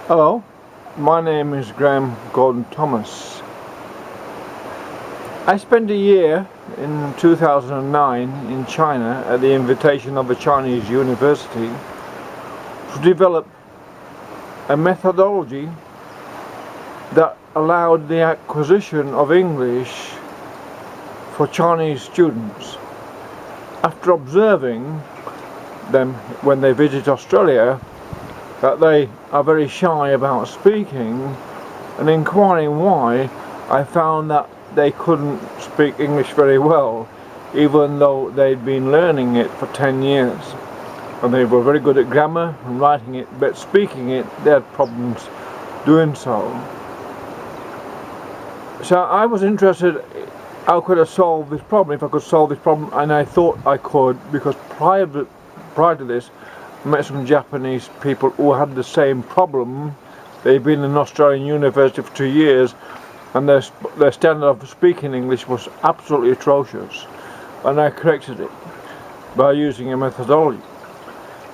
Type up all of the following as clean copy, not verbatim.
Hello, my name is Graham Gordon Thomas. I spent a year in 2009 in China at the invitation of a Chinese university to develop a methodology that allowed the acquisition of English for Chinese students. After observing them when they visit Australia, that they are very shy about speaking, and inquiring why, I found that they couldn't speak English very well, even though they'd been learning it for 10 years. And they were very good at grammar and writing it, but speaking it, they had problems doing so. So I was interested, how could I solve this problem, if I could solve this problem, and I thought I could, because prior to this, I met some Japanese people who had the same problem. They'd been in an Australian university for 2 years, and their standard of speaking English was absolutely atrocious, and I corrected it by using a methodology.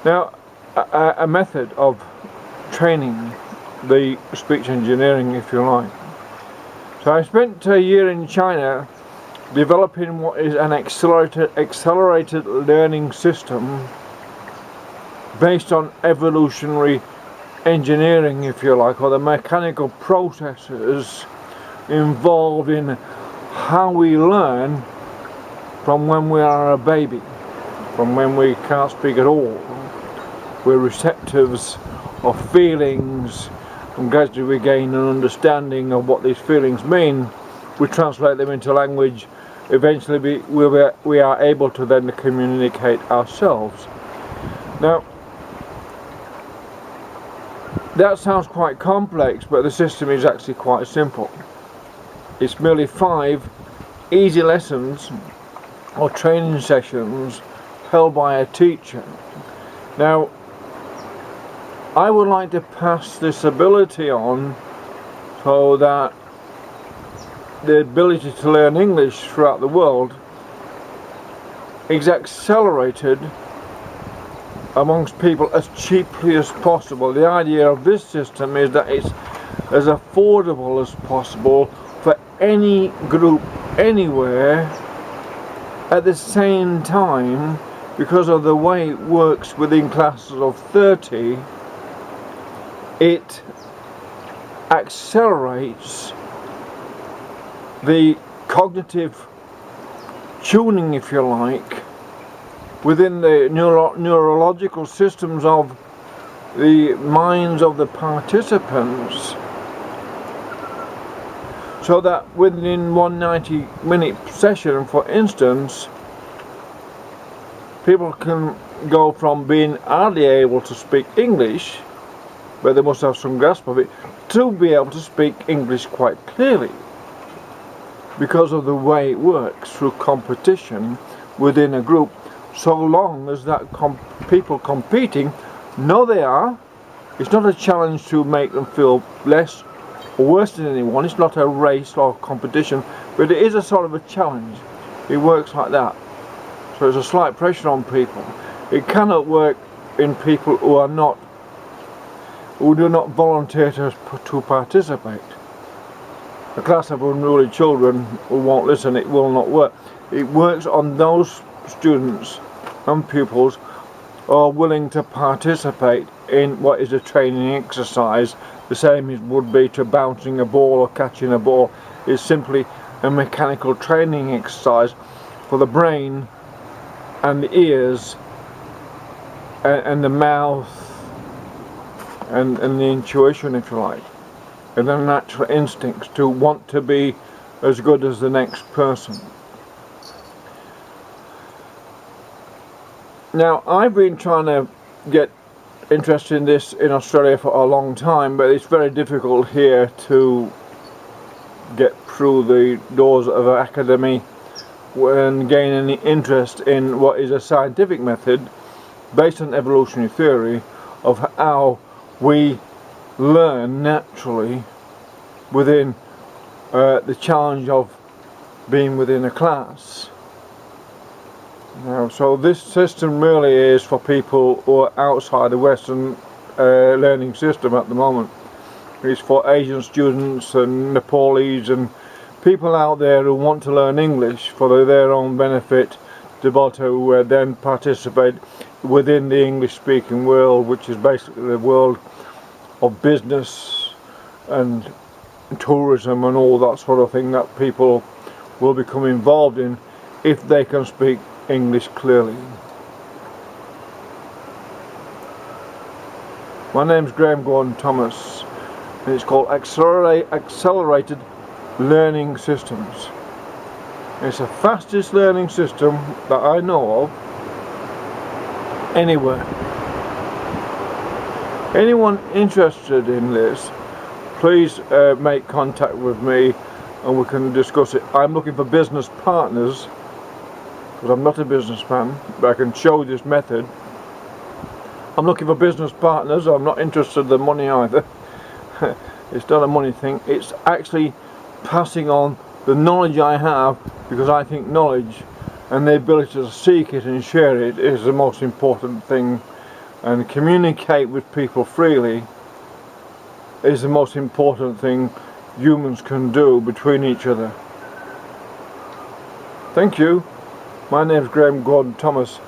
Now, a method of training the speech engineering, if you like. So I spent a year in China developing what is an accelerated learning system based on evolutionary engineering, if you like, or the mechanical processes involved in how we learn from when we are a baby, from when we can't speak at all. We're receptives of feelings, and gradually we gain an understanding of what these feelings mean. We translate them into language. Eventually we are able to then communicate ourselves. Now, that sounds quite complex, but the system is actually quite simple. It's merely 5 easy lessons or training sessions held by a teacher. Now, I would like to pass this ability on so that the ability to learn English throughout the world is accelerated amongst people as cheaply as possible. The idea of this system is that it's as affordable as possible for any group anywhere at the same time. Because of the way it works within classes of 30, it accelerates the cognitive tuning, if you like, within the neurological systems of the minds of the participants, so that within one 90-minute session, for instance, people can go from being hardly able to speak English, but they must have some grasp of it, to be able to speak English quite clearly, because of the way it works through competition within a group. So long as that people competing know they are, it's not a challenge to make them feel less or worse than anyone. It's not a race or competition, but it is a sort of a challenge. It works like that. So there's a slight pressure on people. It cannot work in people who do not volunteer to participate. A class of unruly children who won't listen, it will not work. It works on those students and pupils are willing to participate in what is a training exercise, the same as would be to bouncing a ball or catching a ball. Is simply a mechanical training exercise for the brain and the ears and the mouth and the intuition, if you like, and the natural instincts to want to be as good as the next person. Now, I've been trying to get interested in this in Australia for a long time, but it's very difficult here to get through the doors of an academy and gain any interest in what is a scientific method based on evolutionary theory of how we learn naturally within the challenge of being within a class. Now, so this system really is for people who are outside the Western learning system at the moment. It's for Asian students and Nepalese and people out there who want to learn English for their own benefit, to be able to then participate within the English speaking world, which is basically the world of business and tourism and all that sort of thing that people will become involved in if they can speak English clearly. My name's Graham Gordon Thomas and it's called Accelerated Learning Systems. It's the fastest learning system that I know of anywhere. Anyone interested in this, please make contact with me and we can discuss it. I'm looking for business partners because I'm not a businessman, but I can show this method. I'm looking for business partners. I'm not interested in the money either. It's not a money thing. It's actually passing on the knowledge I have, because I think knowledge and the ability to seek it and share it is the most important thing, and communicate with people freely is the most important thing humans can do between each other. Thank you. My name's Graham Gordon Thomas.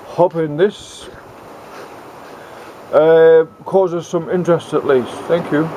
Hoping this causes some interest at least. Thank you.